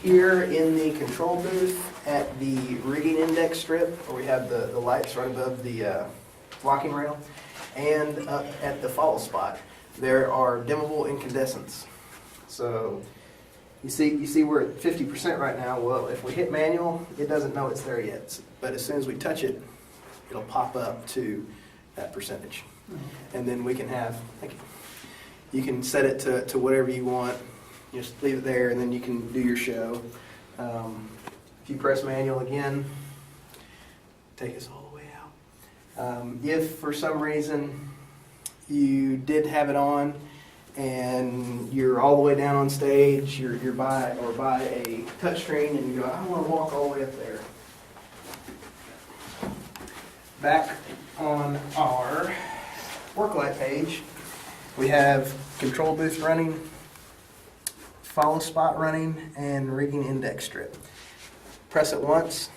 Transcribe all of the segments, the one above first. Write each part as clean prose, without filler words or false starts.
here in the control booth at the rigging index strip, where we have the lights right above the locking rail, and up at the follow spot, there are dimmable incandescents. So you see we're at 50% right now. Well, if we hit manual, it doesn't know it's there yet. But as soon as we touch it, it'll pop up to that percentage. And then we can have, you can set it to whatever you want. Just leave it there, and then you can do your show. If you press manual again, take us all the way out. If for some reason you did have it on and you're all the way down on stage, you're by a touchscreen, and you go, I want to walk all the way up there. Back on our work light page, we have control booth running, follow spot running, and rigging index strip. Press it once.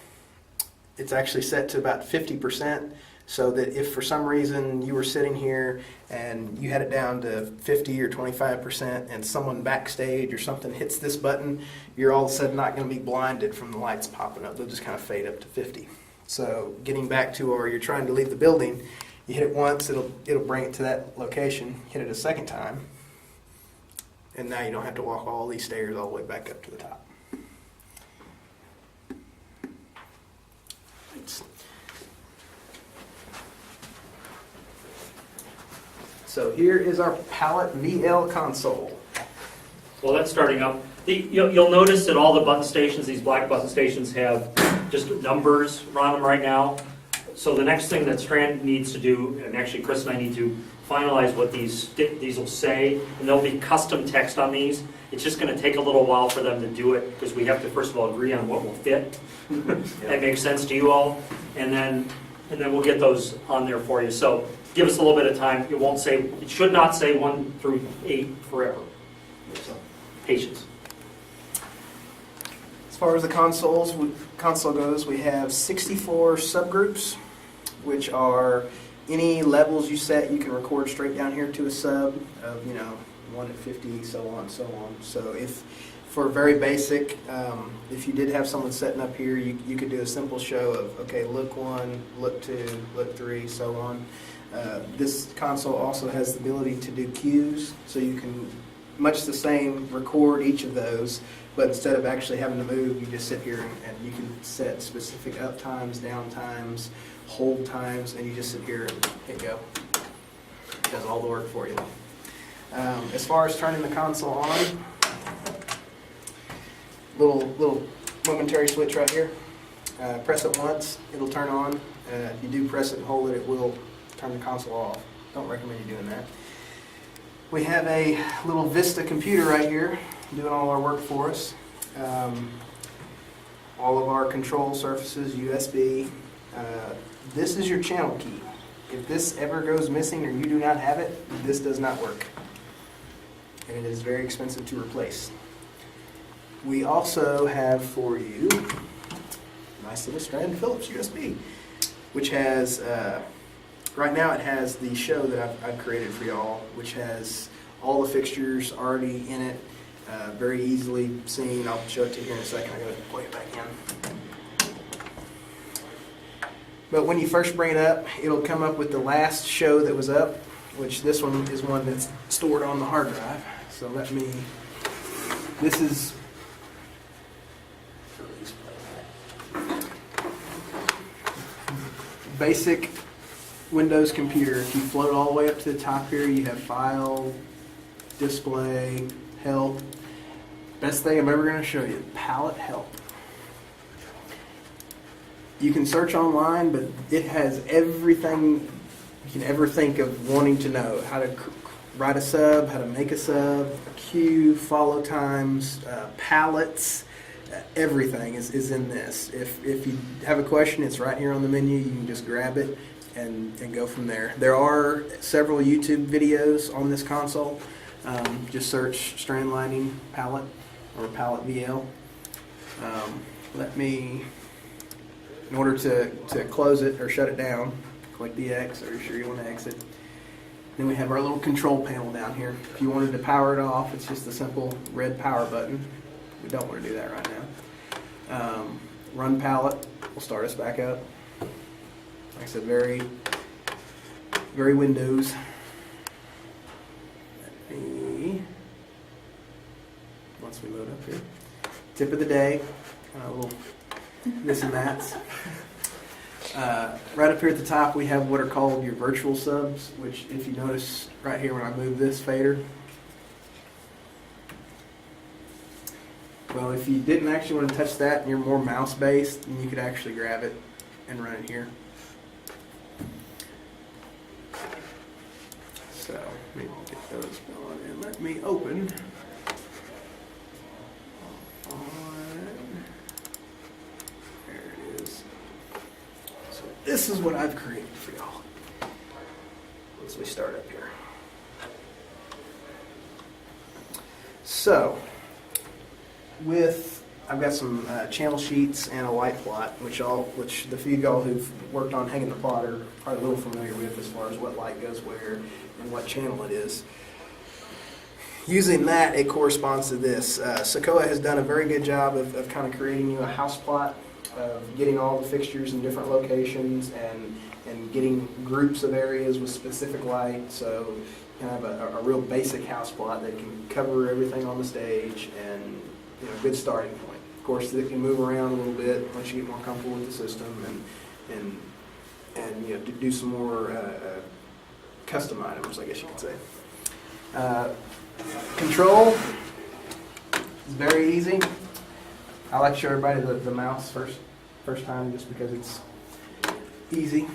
It's actually set to about 50%, so that if for some reason you were sitting here and you had it down to 50 or 25% and someone backstage or something hits this button, you're all of a sudden not going to be blinded from the lights popping up. They'll just kind of fade up to 50. So getting back to where you're trying to leave the building, you hit it once, it'll bring it to that location. Hit it a second time, and now you don't have to walk all these stairs all the way back up to the top. So here is our pallet VL console. Well, that's starting up. You'll notice that all the button stations, these black button stations, have just numbers on them right now. So the next thing that Strand needs to do, and actually Chris and I need to finalize what these will say, and there'll be custom text on these. It's just going to take a little while for them to do it, because we have to first of all agree on what will fit. That makes sense to you all, and then we'll get those on there for you. So give us a little bit of time. It should not say 1 through 8 forever. So patience. As far as the console goes, we have 64 subgroups, which are any levels you set. You can record straight down here to a sub of 1 to 50, so on and so on. So if for very basic, if you did have someone setting up here, you could do a simple show of, okay, look 1, look 2, look 3, so on. This console also has the ability to do cues, so you can, much the same, record each of those, but instead of actually having to move, you just sit here and you can set specific up times, down times, hold times, and you just sit here and hit go. It does all the work for you. As far as turning the console on, little momentary switch right here. Press it once, it'll turn on. If you do press it and hold it, it will turn the console off. Don't recommend you doing that. We have a little Vista computer right here doing all our work for us. All of our control surfaces, USB. This is your channel key. If this ever goes missing or you do not have it, this does not work. And it is very expensive to replace. We also have for you a nice little Strand Phillips USB, which has, right now it has the show that I've created for y'all, which has all the fixtures already in it, very easily seen. I'll show it to you here in a second. I gotta plug it back in. But when you first bring it up, it'll come up with the last show that was up, which this one is one that's stored on the hard drive. So this is basic Windows computer. If you float all the way up to the top here, you have file, display, help. Best thing I'm ever going to show you, palette help. You can search online, but it has everything you can ever think of wanting to know. How to write a sub, how to make a sub, a queue, follow times, palettes, everything is in this. If you have a question, it's right here on the menu. You can just grab it and go from there. There are several YouTube videos on this console. Just search Strand Lighting Palette or Palette VL. In order to close it or shut it down, click the X, or you're sure you want to exit. Then we have our little control panel down here. If you wanted to power it off, it's just a simple red power button. We don't want to do that right now. Run palette will start us back up. Like I said, very Windows. Once we load up here. Tip of the day, a little this and that. Right up here at the top we have what are called your virtual subs, which if you notice right here when I move this fader, well, if you didn't actually want to touch that and you're more mouse based, then you could actually grab it and run it here. So let me get those going and let me open. There it is. So this is what I've created for y'all. Once we start up here. So I've got some channel sheets and a light plot, which the few of y'all who've worked on hanging the plot are probably a little familiar with as far as what light goes where and what channel it is. Using that, it corresponds to this. Sequoia has done a very good job of kind of creating you a house plot, of getting all the fixtures in different locations and getting groups of areas with specific light. So you can have a real basic house plot that can cover everything on the stage and good starting point. Of course, it can move around a little bit once you get more comfortable with the system and do some more custom items, I guess you could say. Control is very easy. I like to show everybody the mouse first time just because it's easy.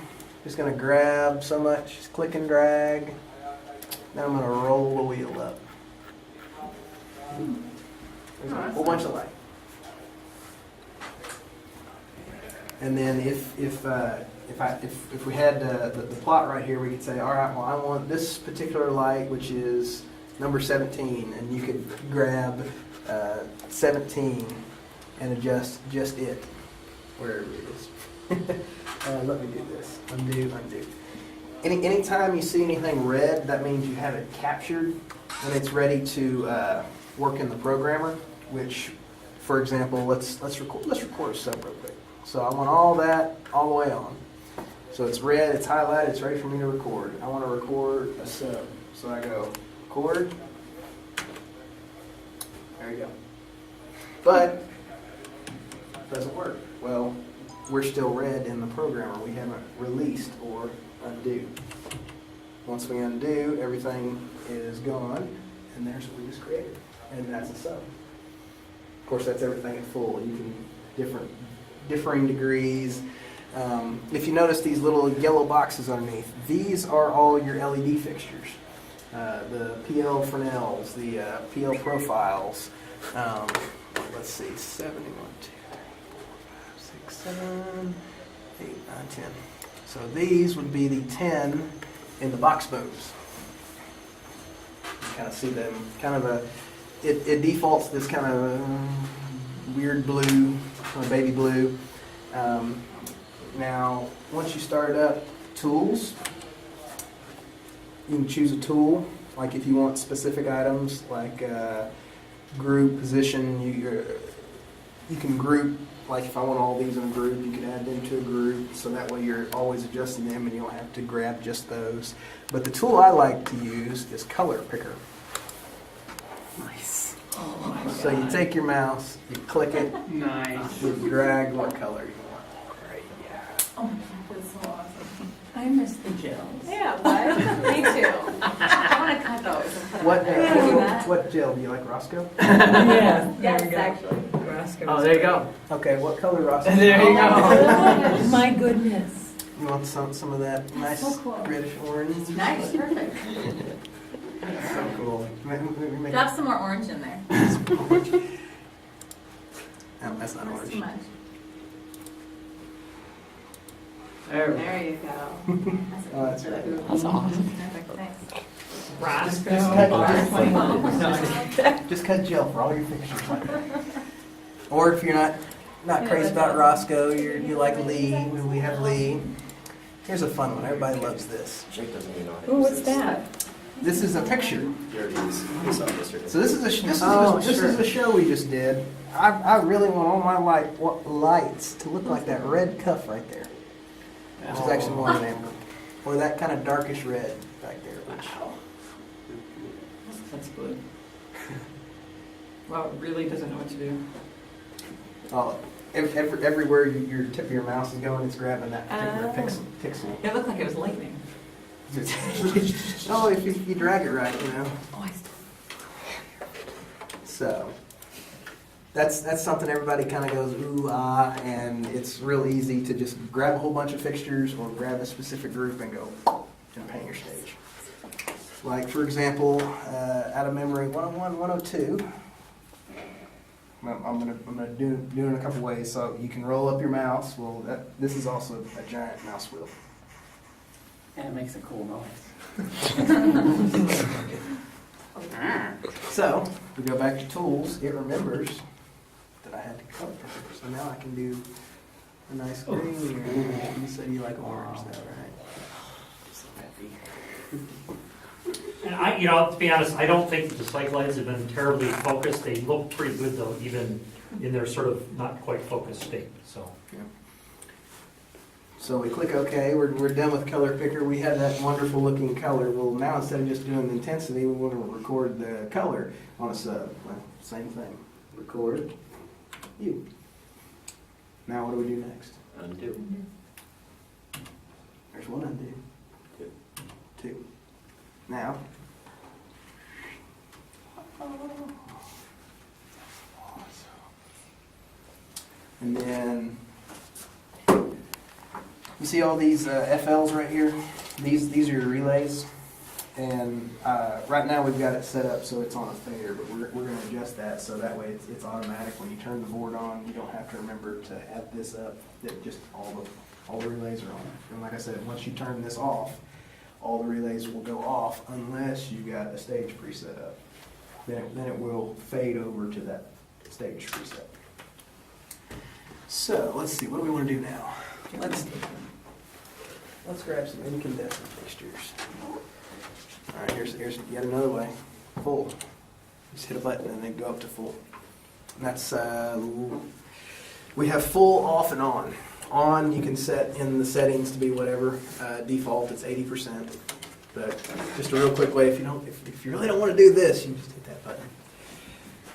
Just going to grab so much, just click and drag. Then I'm going to roll the wheel up. There's a whole bunch of light. And then if we had the plot right here, we could say, all right, well, I want this particular light, which is number 17, and you could grab 17 and adjust just it, wherever it is. Let me do this. Undo. Anytime you see anything red, that means you have it captured and it's ready to work in the programmer. Which, for example, let's record a sub real quick. So I want all that all the way on. So it's red, it's highlighted, it's ready for me to record. I want to record a sub. So I go record. There you go. But it doesn't work. Well, we're still red in the programmer. We haven't released or undo. Once we undo, everything is gone, and there's what we just created. And that's a sub. Of course, that's everything at full. You can differing degrees. If you notice these little yellow boxes underneath, these are all your LED fixtures. The PL Fresnels, the PL profiles. Let's see, 7, 1, 2, 3, 4, 5, 6, 7, 8, 9, 10. So these would be the 10 in the box booms. You kind of see them, it defaults this kind of weird blue, baby blue. Now, once you start it up, tools, you can choose a tool, like if you want specific items, like group, position, you can group, like if I want all these in a group, you can add them to a group, so that way you're always adjusting them and you don't have to grab just those. But the tool I like to use is color picker. Nice. Oh my So you take your mouse, you click it, Nice. you drag what color you want. Right, yeah. Oh my God, that's so awesome. I miss the gels. Yeah, what? Me too. I want to cut those. And put them in there. What gel? Do you like Roscoe? Yes, Yes, actually. Oh, there you go. Okay, what color Roscoe? There you go. Oh, My goodness. You want some of that nice so cool. reddish orange? Nice, perfect. So cool. Make Drop some more orange in there. No, that's not That's orange. too much. There we go. There you go. Oh, that's right. That's awesome. Perfect, thanks. Just cut gel for all your fixtures like that. Or if you're not crazy about Roscoe, you like Lee. We have Lee. Here's a fun one. Everybody loves this. Ooh, what's that? This is a picture. We saw this yesterday. So this is Oh, this sure. is a show we just did. I really want all my lights to look like that red cuff right there, which is actually more of an amber, or that kind of darkish red back there. Which, That's good. Well, it really doesn't know what to do. everywhere your tip of your mouse is going, it's grabbing that particular pixel. It looked like it was lightning. Oh, if you drag it right, you know. Oh, I still. So that's something everybody kind of goes ooh ah, and it's real easy to just grab a whole bunch of fixtures or grab a specific group and go and paint your stage. Like for example, out of memory, 101, 102. I'm gonna do it in a couple ways. So you can roll up your mouse. Well, this is also a giant mouse wheel. And it makes a cool noise. So we go back to tools. It remembers that I had to color picker, so now I can do a nice green here. You said you like orange, though, right? So happy. And to be honest, I don't think that the cycle lights have been terribly focused. They look pretty good though, even in their sort of not quite focused state, so. Yeah. So we click OK. We're done with color picker. We have that wonderful looking color. Well, now instead of just doing the intensity, we want to record the color on a sub. Well, same thing. Record hue. Now what do we do next? Undo. There's one undo. Two. Now. And then you see all these FLs right here? These are your relays. And right now we've got it set up so it's on a fader, but we're going to adjust that so that way it's automatic. When you turn the board on, you don't have to remember to add this up. That just all the relays are on. And like I said, once you turn this off, all the relays will go off unless you got a stage preset up. Then it will fade over to that stage preset. So let's see, what do we want to do now? Let's grab some incandescent fixtures. All right, here's yet another way. Full. Just hit a button and then go up to full. And that's we have full, off, and on. On, you can set in the settings to be whatever. Default, it's 80%. But just a real quick way, if you really don't want to do this, you just hit that button.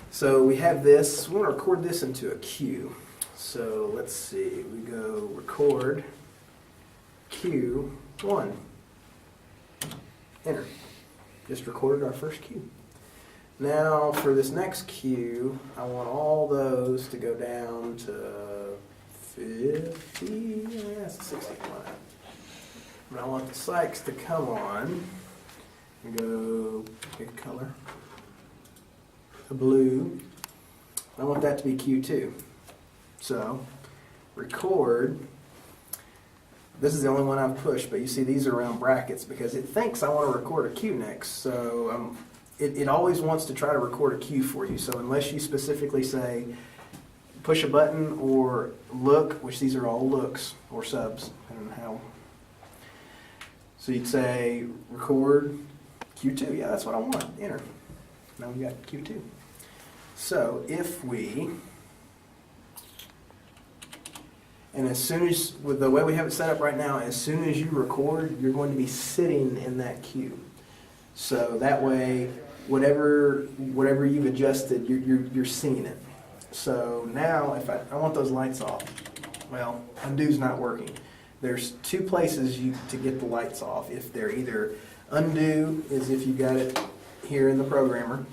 So we have this. We want to record this into a cue. So let's see. We go record Q1. Enter. Just recorded our first cue. Now for this next cue, I want all those to go down to 50, that's 61. But I want the Sykes to come on and go pick a color, a blue. I want that to be Q2. So record. This is the only one I've pushed, but you see these are around brackets because it thinks I want to record a cue next. So it always wants to try to record a cue for you. So unless you specifically say push a button or look, which these are all looks or subs, I don't know how. So you'd say record Q2. Yeah, that's what I want. Enter. Now we got Q2. So if we, and as soon as, with the way we have it set up right now, as soon as you record, you're going to be sitting in that cue. So that way, whatever you've adjusted, you're seeing it. So now, if I want those lights off, well, undo's not working. There's two places to get the lights off. If they're either undo is if you got it here in the programmer,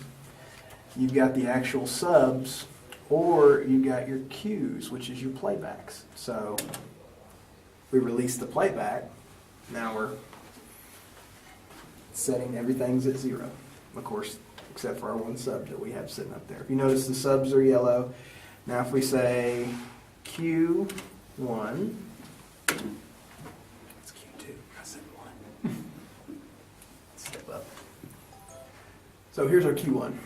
you've got the actual subs, or you got your cues, which is your playbacks. So we release the playback. Now we're setting everything's at 0, of course, except for our one sub that we have sitting up there. If you notice, the subs are yellow. Now if we say Q1, it's Q2. I said 1. Step up. So here's our Q1.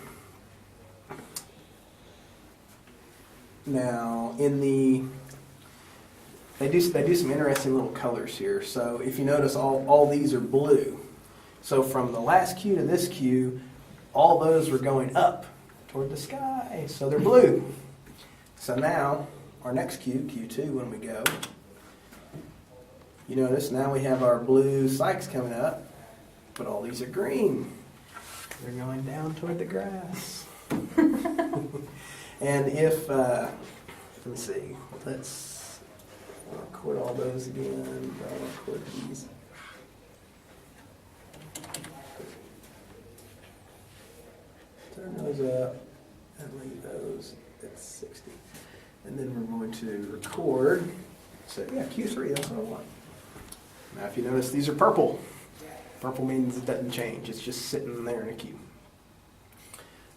Now they do some interesting little colors here. So if you notice, all these are blue. So from the last cue to this cue, all those were going up toward the sky, so they're blue. So now, our next cue, Q2, when we go, you notice now we have our blue spikes coming up, but all these are green. They're going down toward the grass. And if, let me see, let's record all those again. I'll record these. Turn those up and leave those at 60. And then we're going to record. So yeah, Q3, that's what I want. Now if you notice, these are purple. Purple means it doesn't change. It's just sitting there in a queue.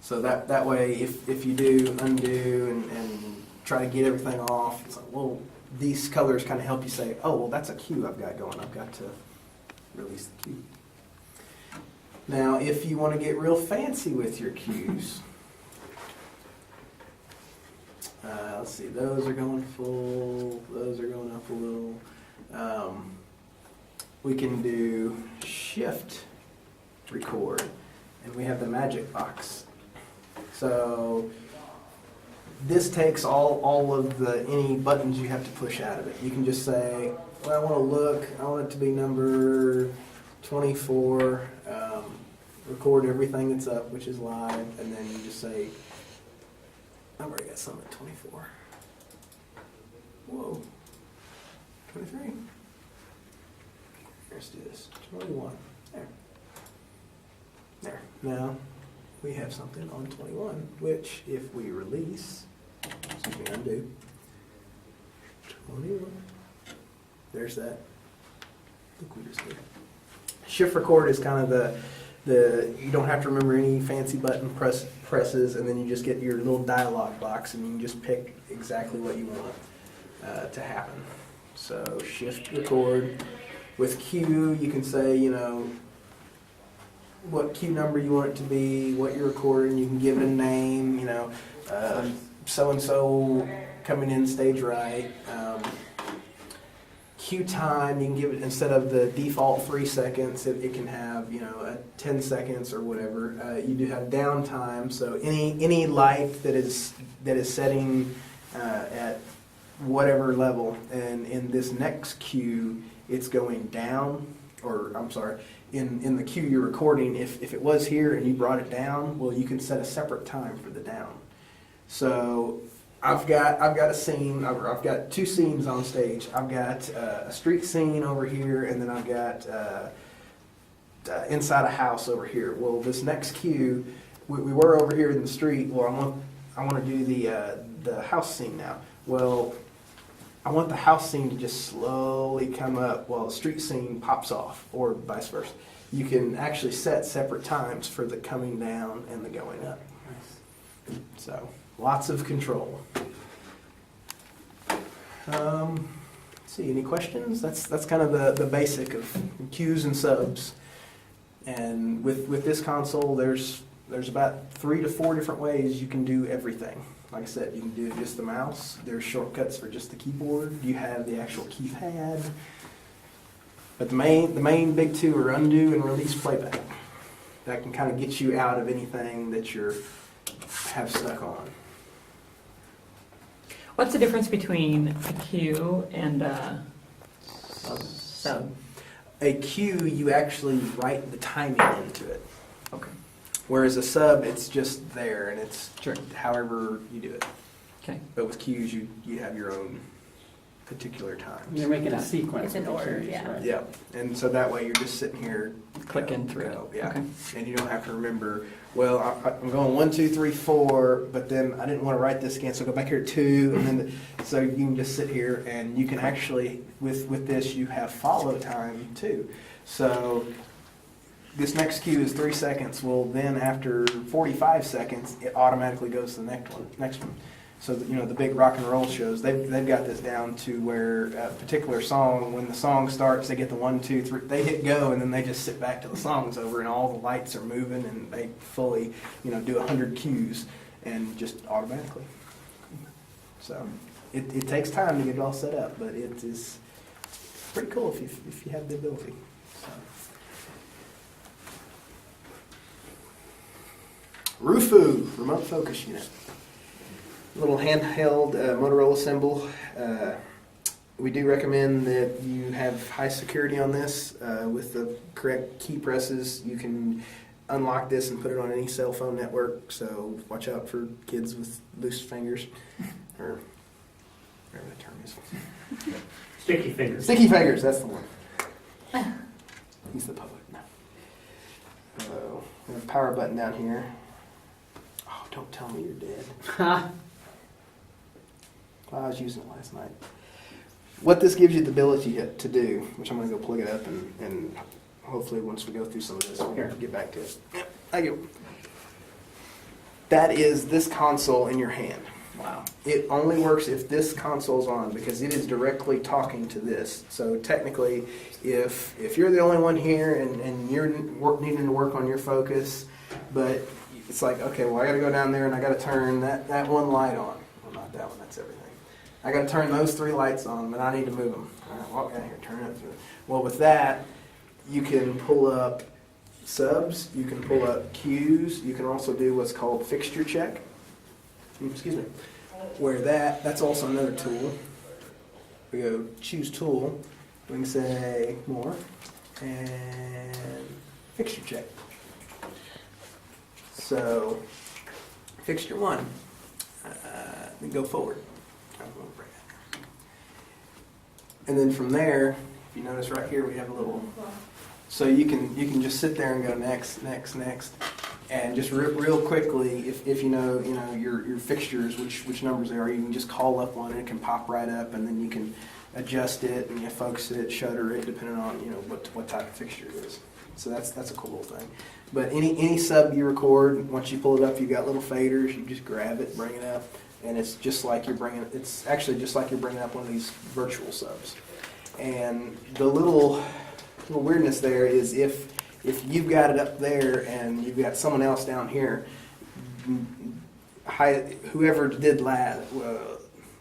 So that way, if you do undo and try to get everything off, it's like, well, these colors kind of help you say, oh, well, that's a cue I've got going. I've got to release the cue. Now, if you want to get real fancy with your cues, let's see, those are going full, those are going up a little. We can do shift record, and we have the magic box. So this takes all of any buttons you have to push out of it. You can just say, well, I want it to be number 24, record everything that's up, which is live, and then you just say, I've already got some at 24. Whoa, 23. Let's do this, 21, there. Now, we have something on 21, which if we release, excuse me, undo, 21, there's that. Look, we just did. Shift record is kind of you don't have to remember any fancy button presses, and then you just get your little dialog box and you can just pick exactly what you want to happen. So shift record. With cue, you can say, what cue number you want it to be, what you're recording. You can give it a name, so-and-so coming in stage right. Cue time, you can give it, instead of the default 3 seconds, it can have, 10 seconds or whatever. You do have downtime, so any light that is setting at whatever level, and in this next cue, it's going down, or I'm sorry, in the cue you're recording, if it was here and you brought it down, well, you can set a separate time for the down. So I've got a scene, I've got 2 scenes on stage. I've got a street scene over here, and then I've got inside a house over here. Well, this next cue, we were over here in the street. Well, I want to do the house scene now. Well, I want the house scene to just slowly come up while the street scene pops off, or vice versa. You can actually set separate times for the coming down and the going up. So, lots of control. Let's see, any questions? That's kind of the basic of cues and subs. And with this console, there's about 3 to 4 different ways you can do everything. Like I said, you can do just the mouse. There's shortcuts for just the keyboard. You have the actual keypad. But the main big 2 are undo and release playback. That can kind of get you out of anything that you have stuck on. What's the difference between a cue and a sub? A cue, you actually write the timing into it. Okay. Whereas a sub, it's just there, and it's Sure. however you do it. Okay. But with cues, you have your own particular times. You're making a sequence. It's in with the order, cues, yeah. right? Yeah, and so that way you're just sitting here Clicking through it. Yeah, Okay. and you don't have to remember. Well, I'm going 1, 2, 3, 4, but then I didn't want to write this again, so go back here 2, and then so you can just sit here, and you can actually with this you have follow time too. So this next cue is 3 seconds. Well, then after 45 seconds, it automatically goes to the next one. So the big rock and roll shows, they've got this down to where a particular song, when the song starts, they get the 1, 2, 3, they hit go, and then they just sit back till the song's over, and all the lights are moving, and they fully do 100 cues, and just automatically. So it takes time to get it all set up, but it is pretty cool if you have the ability. So. Rufu remote focus unit. Little handheld Motorola symbol. We do recommend that you have high security on this. With the correct key presses, you can unlock this and put it on any cell phone network. So watch out for kids with loose fingers, or whatever the term is. Sticky fingers. Sticky fingers, that's the one. He's the public. No. So, we have a power button down here. Oh, don't tell me you're dead. Well, I was using it last night. What this gives you the ability to do, which I'm going to go plug it up and hopefully once we go through some of this, we'll get back to it. Yep, thank you. That is this console in your hand. Wow. It only works if this console's on because it is directly talking to this. So technically, if you're the only one here and you're needing to work on your focus, but it's like, okay, well, I got to go down there and I got to turn that one light on. Well, not that one, that's everything. I got to turn those 3 lights on, but I need to move them. All right, walk down here, turn it up. Well, with that, you can pull up subs, you can pull up cues, you can also do what's called fixture check. Excuse me. Where that's also another tool. We go choose tool, we can say more, and fixture check. So, fixture 1, we go forward. And then from there, if you notice right here, we have a little, so you can just sit there and go next, next, next. And just real quickly, if you know your fixtures, which numbers they are, you can just call up one and it can pop right up, and then you can adjust it and you focus it, shutter it, depending on what type of fixture it is. So that's a cool little thing. But any sub you record, once you pull it up, you got little faders. You just grab it, bring it up, and it's just like you're bringing. It's actually just like you're bringing up one of these virtual subs. And the little weirdness there is if you've got it up there and you've got someone else down here, whoever did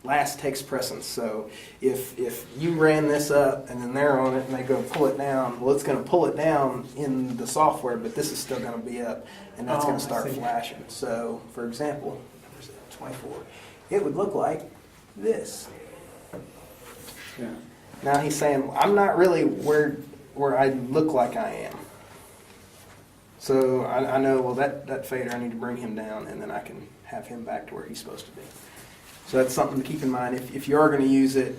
last takes precedence. So if you ran this up and then they're on it and they go pull it down, well, it's going to pull it down in the software, but this is still going to be up, and that's going to start flashing. So, for example, 24, it would look like this. Yeah. Now he's saying, I'm not really where I look like I am. So I know, well, that fader, I need to bring him down, and then I can have him back to where he's supposed to be. So that's something to keep in mind. If you are going to use it,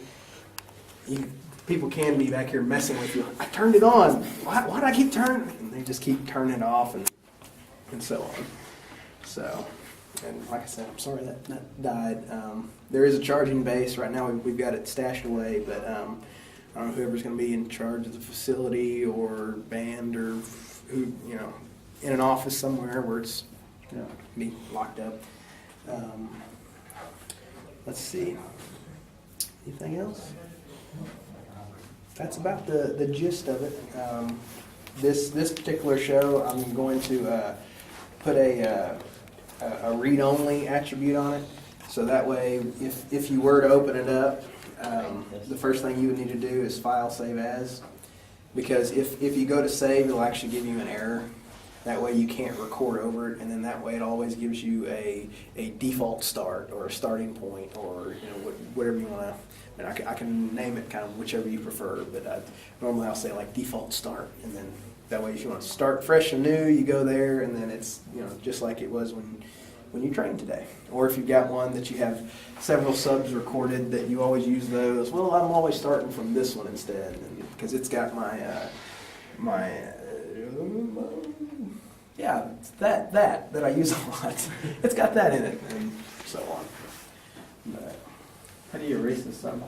people can be back here messing with you. I turned it on. Why do I keep turning? And they just keep turning it off and so on. So, and like I said, I'm sorry that died. There is a charging base. Right now we've got it stashed away, but I don't know whoever's going to be in charge of the facility or band or who, in an office somewhere where it's be locked up. Let's see. Anything else? That's about the gist of it. This particular show, I'm going to put a read-only attribute on it, so that way, if you were to open it up, the first thing you would need to do is file save as, because if you go to save, it'll actually give you an error. That way you can't record over it, and then that way it always gives you a default start or a starting point, or whatever you want to. I can name it kind of whichever you prefer, but normally I'll say like default start, and then that way if you want to start fresh and new, you go there, and then it's just like it was when you trained today. Or if you've got one that you have several subs recorded that you always use those, well, I'm always starting from this one instead, because it's got my that I use a lot. It's got that in it, and so on. But How do you erase the sub?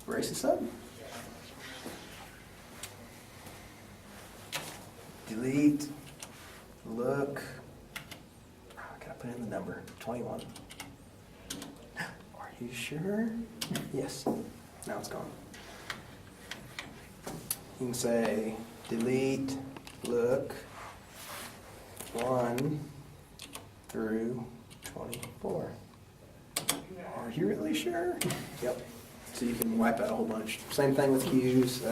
erase the sub. Delete. Look. Can I put in the number? 21. Are you sure? Yes. Now it's gone. You can say delete. Look. 1 through 24. Are you really sure? Yep. So you can wipe out a whole bunch. Same thing with cues.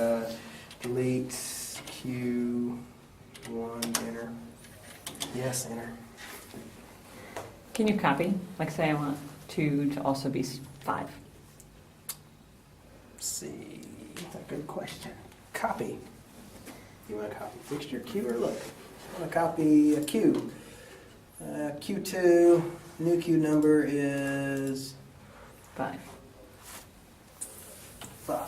Delete Q1, enter. Yes, enter. Can you copy? Like say I want 2 to also be 5. Let's see, that's a good question. Copy. You want to copy fixture Q or look? I want to copy a Q. Q2, new Q number is 5. 5.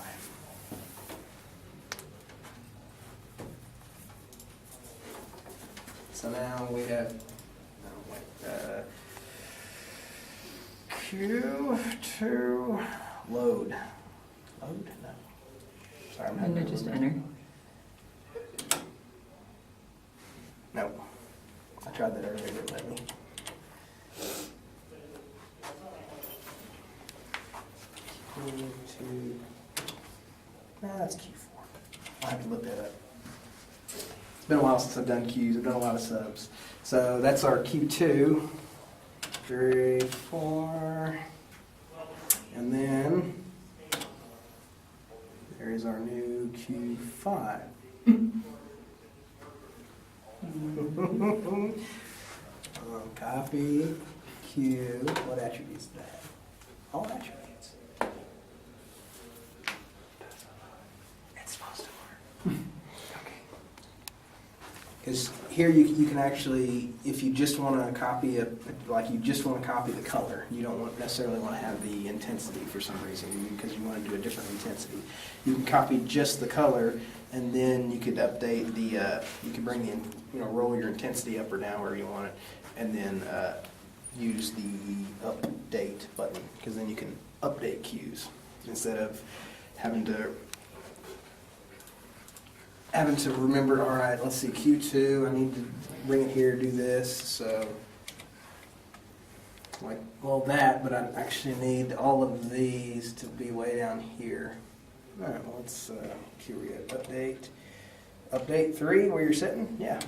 So now we have Q2 load. Load? No. Sorry, I'm And having then just a- enter. No. I tried that earlier, it didn't let me. Q2. Nah, that's Q4. I'll have to look that up. It's been a while since I've done Qs. I've done a lot of subs. So that's our Q2. 3, 4. And then there is our new Q5. Copy Q. What attributes do that? All attributes. It's supposed to work. Okay. Because here you can actually, if you just want to copy you just want to copy the color, you don't necessarily want to have the intensity for some reason, because you want to do a different intensity. You can copy just the color, and then you could update the, you can bring the, roll your intensity up or down wherever you want it, and then use the update button, because then you can update cues instead of having to remember, all right, let's see, Q2, I need to bring it here, do this, so like, well, that, but I actually need all of these to be way down here. All right, well, let's, here we go, update 3, where you're sitting, yeah.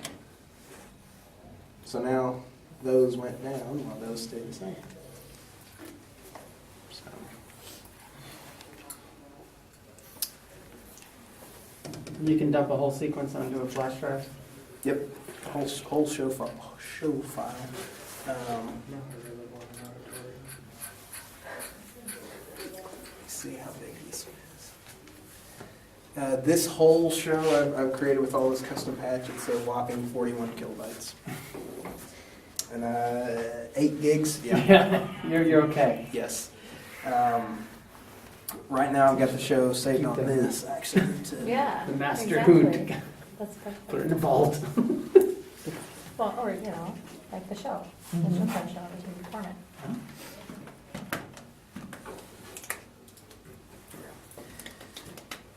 So now those went down while those stayed the same. So. You can dump a whole sequence onto a flash drive. Yep, whole show file. Let's see how big this is. This whole show I've created with all this custom patch. It's a whopping 41 kilobytes. And 8 gigs, yeah. You're okay. Yes. Right now I've got the show saved on this, actually. Yeah. The master exactly. who That's perfect. put it in a vault. Well, or, like the show, the Showtime show, we can format.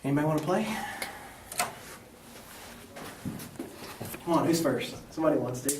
Anybody want to play? Come on, who's first? Somebody wants to.